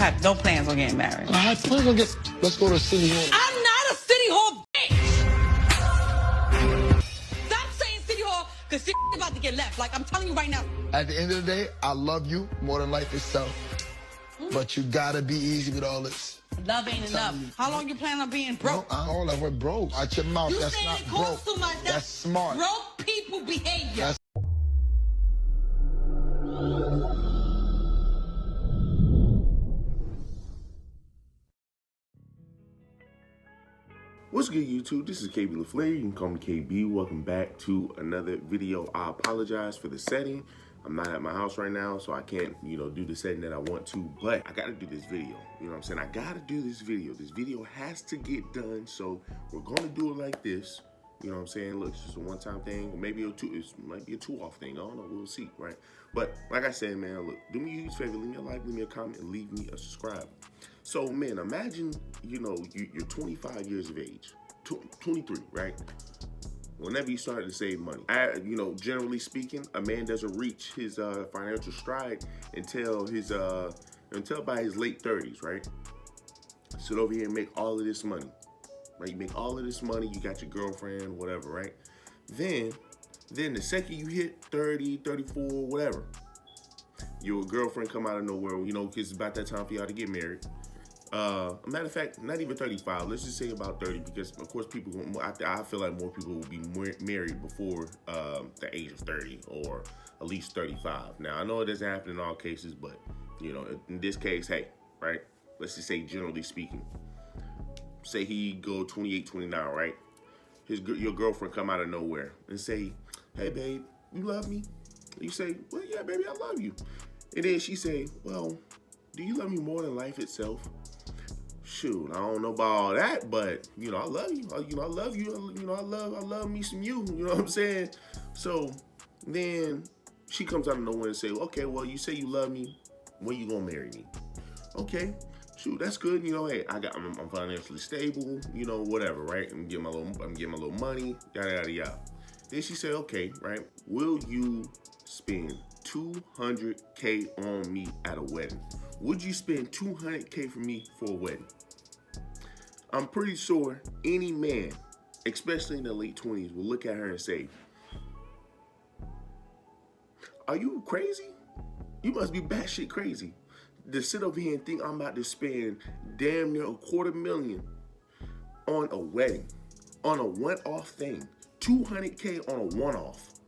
have no plans on getting married. I plan on let's go to City Hall. I'm not a City Hall bitch! Stop saying City Hall, because shit about to get left. Like, I'm telling you right now. At the end of the day, I love you more than life itself. But you gotta be easy with all this. Love ain't enough. How long you plan on being broke? No, all that word broke. Out your mouth, that's not it broke. costs too much. That's smart. Broke people behavior. What's good, YouTube? This is KB LaFleur. You can call me KB. Welcome back to another video. I apologize for the setting. I'm not at my house right now, so I can't, do the setting that I want to, but I gotta do this video. You know what I'm saying? I gotta do this video. This video has to get done, so we're gonna do it like this. You know what I'm saying? Look, it's just a one-time thing, or maybe it might be a two-off thing. I don't know, we'll see, right? But like I said, man, look, do me a huge favor, leave me a like, leave me a comment, and leave me a subscribe. So, man, imagine, you're 25 years of age, 23, right? Whenever you started to save money, generally speaking, a man doesn't reach his financial stride until by his late 30s, right? Sit over here and make all of this money, right? You make all of this money, you got your girlfriend, whatever, right? Then the second you hit 30, 34, whatever, your girlfriend come out of nowhere, because it's about that time for y'all to get married. Matter of fact, not even 35. Let's just say about 30, because of course I feel like more people will be married before the age of 30 or at least 35. Now I know it doesn't happen in all cases, but in this case, hey, right? Let's just say generally speaking, say he go 28, 29, right? Your girlfriend come out of nowhere and say, "Hey, babe, you love me?" You say, "Well, yeah, baby, I love you." And then she say, "Well, do you love me more than life itself?" Shoot, I don't know about all that, but I love you. I love you. I love me some you. You know what I'm saying? So then she comes out of nowhere and say, "Okay, well, you say you love me. When you gonna marry me?" Okay, shoot, that's good. Hey, I'm financially stable. Whatever, right? I'm getting my little money. Yada yada yada. Then she said, "Okay, right? Will you spend $200K on me at a wedding? Would you spend $200K for me for a wedding?" I'm pretty sure any man, especially in the late 20s, will look at her and say, "Are you crazy? You must be batshit crazy to sit over here and think I'm about to spend damn near $250,000 on a wedding, on a one-off thing. $200K on a one-off.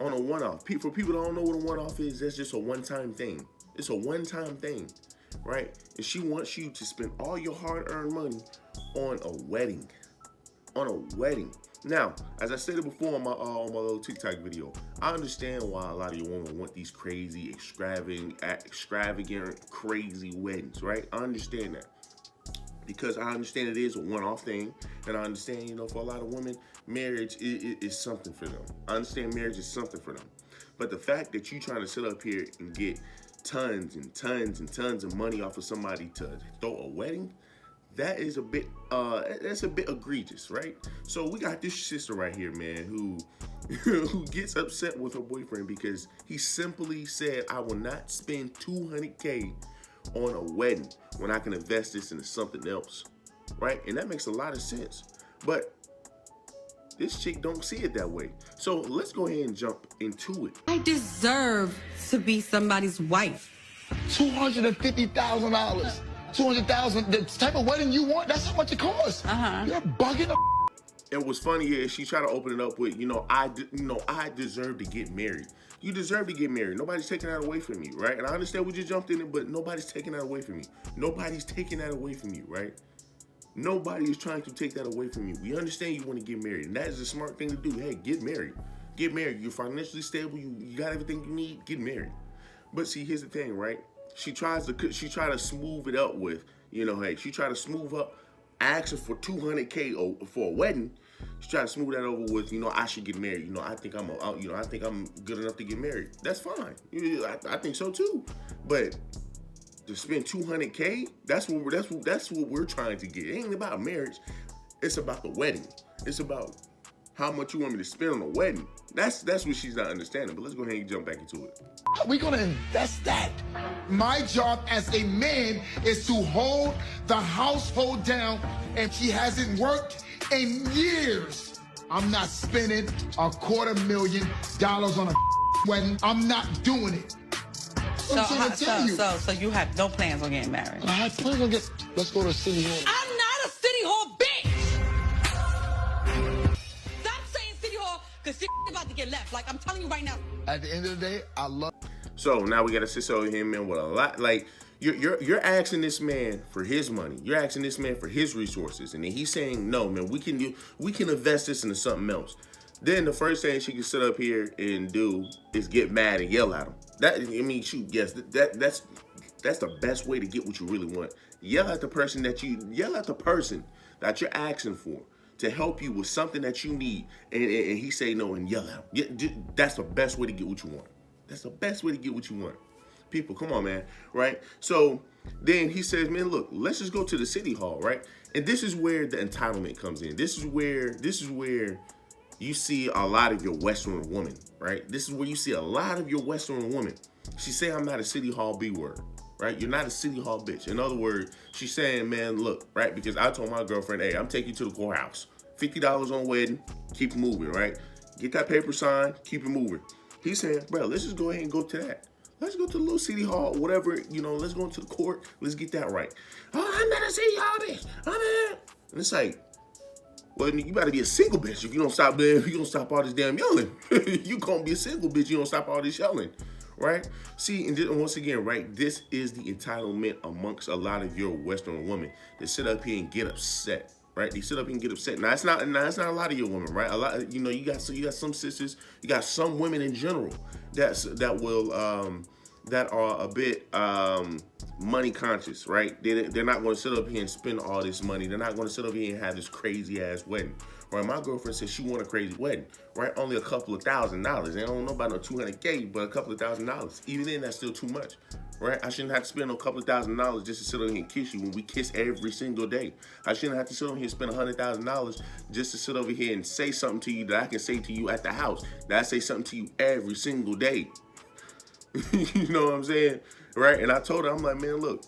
On a one-off. For people that don't know what a one-off is, that's just a one-time thing. It's a one-time thing, right? And she wants you to spend all your hard-earned money on a wedding. On a wedding. Now, as I stated before on my little TikTok video, I understand why a lot of you women want these crazy, extravagant, crazy weddings, right? I understand that. Because I understand it is a one-off thing, and I understand, for a lot of women, marriage is something for them. I understand marriage is something for them. But the fact that you trying to sit up here and get tons and tons and tons of money off of somebody to throw a wedding, that is that's a bit egregious, right? So we got this sister right here, man, who gets upset with her boyfriend because he simply said, "I will not spend $200K on a wedding when I can invest this into something else," right? And that makes a lot of sense. But this chick don't see it that way. So let's go ahead and jump into it. I deserve to be somebody's wife. $250,000. $200,000. The type of wedding you want, that's how much it costs. You're bugging the. And what's funny is she tried to open it up with, I deserve to get married. You deserve to get married. Nobody's taking that away from you, right? And I understand we just jumped in it, but nobody's taking that away from you. Nobody's taking that away from you, right? Nobody is trying to take that away from you. We understand you want to get married, and that is a smart thing to do. Hey, get married. Get married. You're financially stable. You got everything you need. Get married. But see, here's the thing, right? She tried to smooth it up with, hey, she tried to smooth up asking for $200K for a wedding. She tried to smooth that over with, I should get married. I think I'm good enough to get married. That's fine. I think so too. But to spend $200K, that's what we're trying to get. It ain't about marriage. It's about the wedding. It's about how much you want me to spend on a wedding. That's what she's not understanding. But let's go ahead and jump back into it. We're gonna invest that. My job as a man is to hold the household down, and she hasn't worked in years. I'm not spending $250,000 on a wedding. I'm not doing it. So you have no plans on getting married? I have plans on getting. Let's go to City Hall. I'm not a City Hall bitch. Stop saying City Hall, because shit about to get left. Like, I'm telling you right now. At the end of the day, I love. So now we gotta sit over him, man, with a lot. Like you're asking this man for his money. You're asking this man for his resources, and then he's saying, "No, man, we can invest this into something else." Then the first thing she can sit up here and do is get mad and yell at him. Shoot, yes, that's the best way to get what you really want. Yell at the person that you're asking for to help you with something that you need, and he say no and yell at him. Yeah, that's the best way to get what you want. That's the best way to get what you want. People, come on, man, right? So then he says, man, look, let's just go to the City Hall, right? And this is where the entitlement comes in. This is where you see a lot of your Western woman, right? This is where you see a lot of your Western woman. She say, I'm not a City Hall B word, right? You're not a City Hall bitch. In other words, she's saying, man, look, right? Because I told my girlfriend, hey, I'm taking you to the courthouse. $50 on wedding, keep it moving, right? Get that paper signed, keep it moving. He's saying, bro, let's just go ahead and go to that. Let's go to the little City Hall, whatever, let's go into the court. Let's get that right. Oh, I'm not a City Hall bitch. And it's like, well, you better be a single bitch if you don't stop all this damn yelling. You gonna be a single bitch, you don't stop all this yelling, right? See, and once again, right, this is the entitlement amongst a lot of your Western women that sit up here and get upset, right? They sit up here and get upset. Now, it's not a lot of your women, right? A lot, you got some sisters, you got some women in general that are a bit money conscious, right? They're not going to sit up here and spend all this money. They're not going to sit up here and have this crazy ass wedding, right? My girlfriend said she want a crazy wedding, right? Only a couple of $1,000. I don't know about no $200K, but a couple of $1,000. Even then, that's still too much, right? I shouldn't have to spend a couple of $1,000 just to sit on here and kiss you when we kiss every single day. I shouldn't have to sit on here and spend $100,000 just to sit over here and say something to you that I can say to you at the house, that I say something to you every single day. You know what I'm saying? Right? And I told her, I'm like, man, look,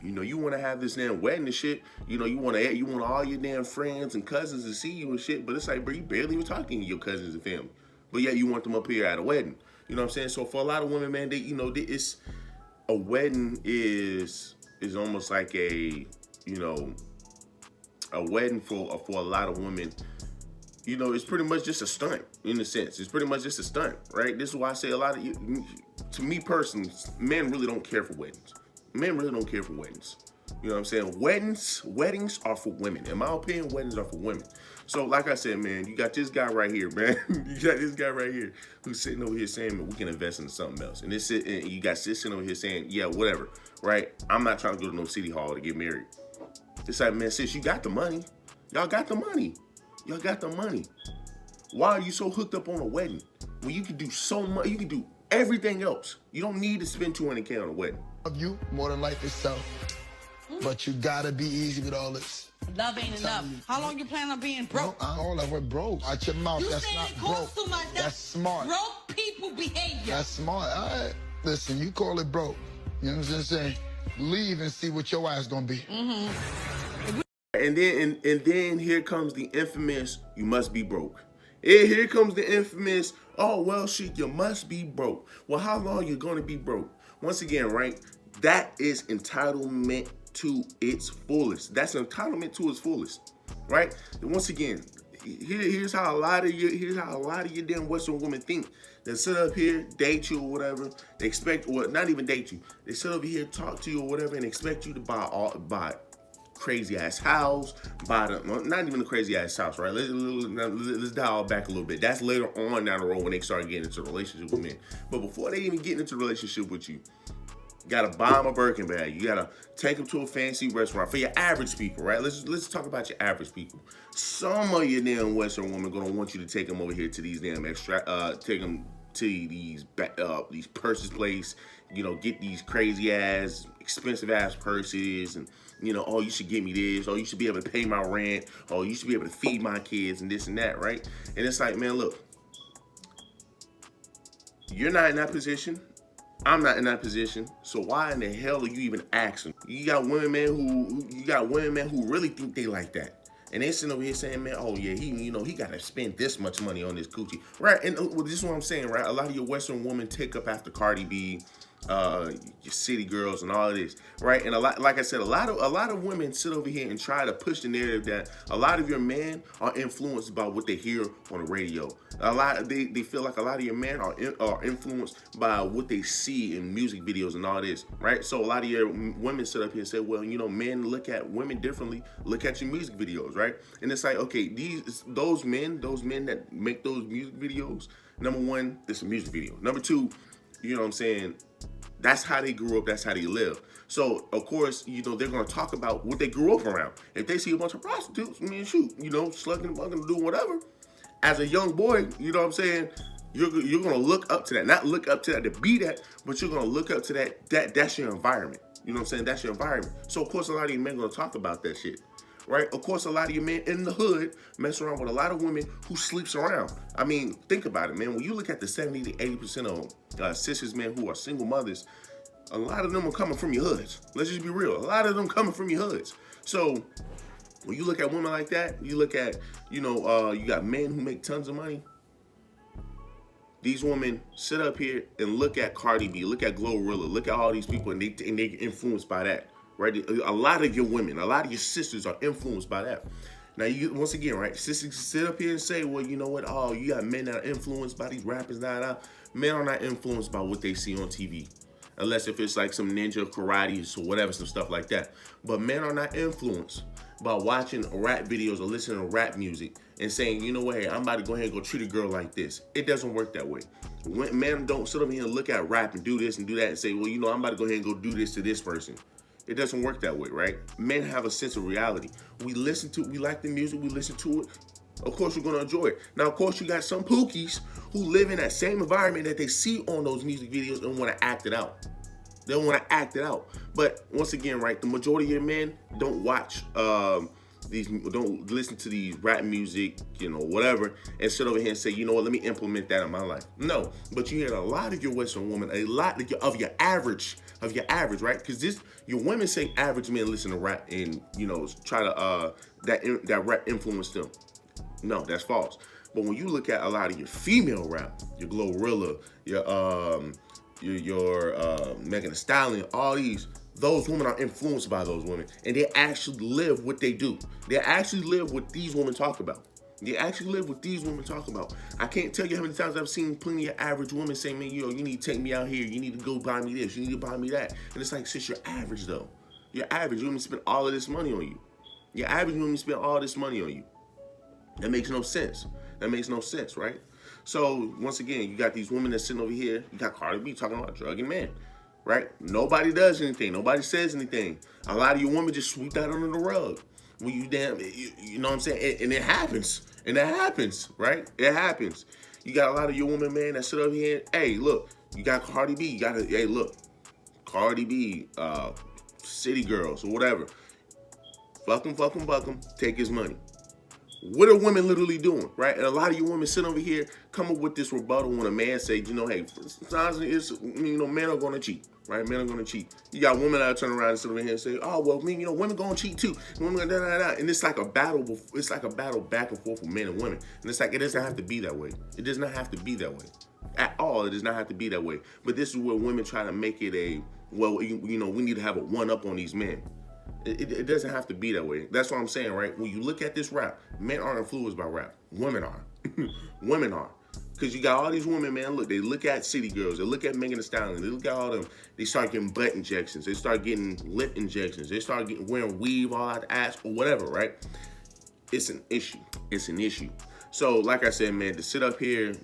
you want to have this damn wedding and shit. You want all your damn friends and cousins to see you and shit. But it's like, bro, you barely even talking to your cousins and family. But yeah, you want them up here at a wedding. You know what I'm saying? So for a lot of women, man, it's a wedding is almost like a wedding for a lot of women. It's pretty much just a stunt in a sense. It's pretty much just a stunt, right? This is why I say a lot of you, to me personally, men really don't care for weddings. Men really don't care for weddings. You know what I'm saying? Weddings are for women. In my opinion, weddings are for women. So like I said, man, you got this guy right here, man. You got this guy right here who's sitting over here saying, man, we can invest into something else. And you got sis sitting over here saying, yeah, whatever, right? I'm not trying to go to no City Hall to get married. It's like, man, sis, you got the money. Y'all got the money. Y'all got the money. Why are you so hooked up on a wedding when you can do so much? You can do everything else. You don't need to spend $200K on a wedding. Love you more than life itself, but you gotta be easy with all this. Love ain't enough. How long you plan on being broke? No, all that word broke. Out your mouth. You That's saying not it costs broke. too much? That's smart. Broke people behavior. That's smart. All right. Listen, you call it broke. You know what I'm saying? Leave and see what your ass gonna be. Mm-hmm. And then here comes the infamous, you must be broke. And here comes the infamous, oh, well, shit, you must be broke. Well, how long you going to be broke? Once again, right, that is entitlement to its fullest. That's entitlement to its fullest, right? And once again, here's how a lot of your damn Western women think. They sit up here, date you or whatever. They expect, or not even date you. They sit over here, talk to you or whatever, and expect you to buy crazy ass house, not even a crazy ass house, right? Let's dial back a little bit. That's later on down the road when they start getting into a relationship with men. But before they even get into a relationship with you, you gotta buy them a Birkin bag. You gotta take them to a fancy restaurant for your average people, right? Let's talk about your average people. Some of your damn Western women gonna want you to take them over here to these damn take them to these purses place, get these crazy ass, expensive ass purses, and oh, you should give me this, oh, you should be able to pay my rent, oh, you should be able to feed my kids and this and that, right? And it's like, man, look, you're not in that position. I'm not in that position. So why in the hell are you even asking? You got women, man, who really think they like that. And they sitting over here saying, man, oh yeah, he got to spend this much money on this coochie, right? And this is what I'm saying, right? A lot of your Western women take up after Cardi B, your city girls, and all of this, right? And like I said, a lot of women sit over here and try to push the narrative that a lot of your men are influenced by what they hear on the radio. They feel like a lot of your men are influenced by what they see in music videos and all this, right? So a lot of your women sit up here and say, well, men look at women differently. Look at your music videos, right? And it's like, okay, those men that make those music videos, number one, it's a music video. Number two, you know what I'm saying, that's how they grew up. That's how they live. So, of course, they're going to talk about what they grew up around. If they see a bunch of prostitutes, slugging, bugging, doing whatever, as a young boy, you know what I'm saying, you're going to look up to that. Not look up to that to be that, but you're going to look up to that. That's your environment. You know what I'm saying? That's your environment. So, of course, a lot of you men are going to talk about that shit. Right? Of course, a lot of you men in the hood mess around with a lot of women who sleeps around. I mean, think about it, man. When you look at the 70 to 80% of sisters, man, who are single mothers, a lot of them are coming from your hoods. Let's just be real. A lot of them coming from your hoods. So when you look at women like that, you look at, you got men who make tons of money. These women sit up here and look at Cardi B, look at Glorilla, look at all these people, and they get influenced by that. Right, a lot of your women, a lot of your sisters are influenced by that. Now, once again, right, sisters sit up here and say, well, you know what? Oh, you got men that are influenced by these rappers. Men are not influenced by what they see on TV, unless if it's like some ninja karate or whatever, some stuff like that. But men are not influenced by watching rap videos or listening to rap music and saying, you know what? Hey, I'm about to go ahead and go treat a girl like this. It doesn't work that way. Men don't sit up here and look at rap and do this and do that and say, well, I'm about to go ahead and go do this to this person. It doesn't work that way, right? Men have a sense of reality. We like the music, we listen to it. Of course, we're going to enjoy it. Now, of course, you got some pookies who live in that same environment that they see on those music videos and want to act it out. They want to act it out. But once again, right, the majority of your men don't watch don't listen to these rap music, whatever, and sit over here and say, you know what, let me implement that in my life. No, but you hear a lot of your Western women, a lot of your average, right? Because your women say average men listen to rap and, try to, that rap influence them. No, that's false. But when you look at a lot of your female rap, your Glorilla, your Megan Thee Stallion, all those women are influenced by those women, and they actually live what they do. They actually live what these women talk about. I can't tell you how many times I've seen plenty of average women say, man, you need to take me out here. You need to go buy me this. You need to buy me that. And it's like, sis, you're average, though. You're average. You want me to spend all of this money on you. You're average. You want me to spend all this money on you. That makes no sense. Right? So, once again, you got these women that's sitting over here. You got Cardi B talking about drugging men. Right? Nobody does anything. Nobody says anything. A lot of you women just sweep that under the rug. When you know what I'm saying? And it happens. And it happens, right? It happens. You got a lot of your women, man, that sit up here. Hey, look, you got Cardi B. Cardi B, city girls or whatever. Fuck him, take his money. What are women literally doing, right? And a lot of you women sit over here, come up with this rebuttal when a man say, hey, sometimes men are going to cheat, right? Men are going to cheat. You got women that turn around and sit over here and say, oh, well, women going to cheat too. Women and it's like a battle. It's like a battle back and forth with men and women. And it's like, it doesn't have to be that way. It does not have to be that way. At all, it does not have to be that way. But this is where women try to make it we need to have a one-up on these men. It doesn't have to be that way. That's what I'm saying, right? When you look at this rap, men aren't influenced by rap. Women are. Women are. Because you got all these women, man, look, they look at city girls. They look at Megan Thee Stallion. They look at all them. They start getting butt injections. They start getting lip injections. They start wearing weave all out the ass or whatever, right? It's an issue. So, like I said, man, to sit up here,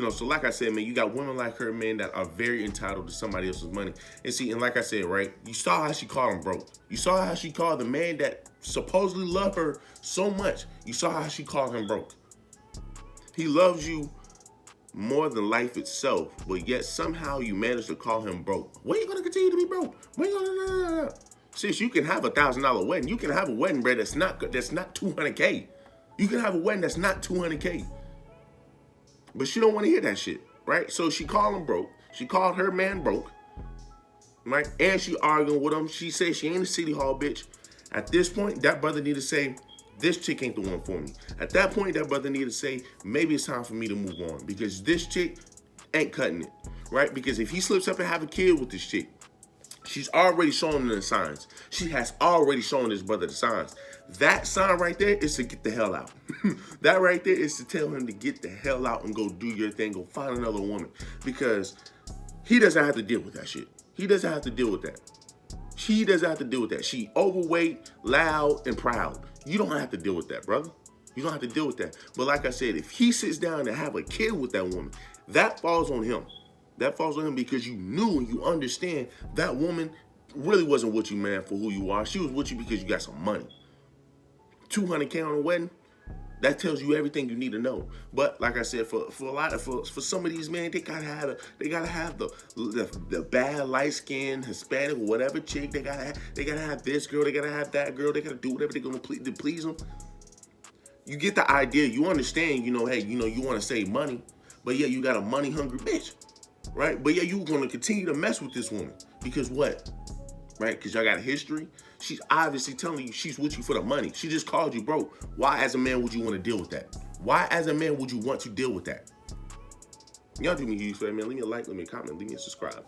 so like I said, man, you got women like her, man, that are very entitled to somebody else's money. And like I said, right, you saw how she called him broke. You saw how she called the man that supposedly loved her so much. You saw how she called him broke. He loves you more than life itself, but yet somehow you manage to call him broke. When are you gonna continue to be broke? When you gonna? Sis, you can have $1,000 wedding. You can have a wedding, bro, that's not 200K. You can have a wedding that's not 200K. But she don't want to hear that shit, right? So she called him broke. She called her man broke, right? And she arguing with him. She said she ain't a city hall bitch. At this point, that brother need to say, this chick ain't the one for me. At that point, that brother need to say, maybe it's time for me to move on because this chick ain't cutting it, right? Because if he slips up and have a kid with this chick, she's already showing him the signs. She has already shown this brother the signs. That sign right there is to get the hell out. That right there is to tell him to get the hell out and go do your thing, go find another woman. Because he doesn't have to deal with that shit. He doesn't have to deal with that. She doesn't have to deal with that. She overweight, loud, and proud. You don't have to deal with that, brother. You don't have to deal with that. But like I said, if he sits down and have a kid with that woman, that falls on him. That falls on him because you knew and you understand that woman really wasn't with you, man, for who you are. She was with you because you got some money. 200K on a wedding, that tells you everything you need to know. But like I said, for some of these men, they gotta have the bad light skinned Hispanic whatever chick. They gotta have this girl. They gotta have that girl. They gotta do whatever they're gonna to please them. You get the idea. You understand. You know, hey, you know, you want to save money, but yeah, you got a money hungry bitch, right? But yeah, you gonna continue to mess with this woman because what? Right? Because y'all got a history. She's obviously telling you she's with you for the money. She just called you broke. Why as a man would you want to deal with that? Why as a man would you want to deal with that? Y'all do me a huge favor, man. Leave me a like, leave me a comment, leave me a subscribe.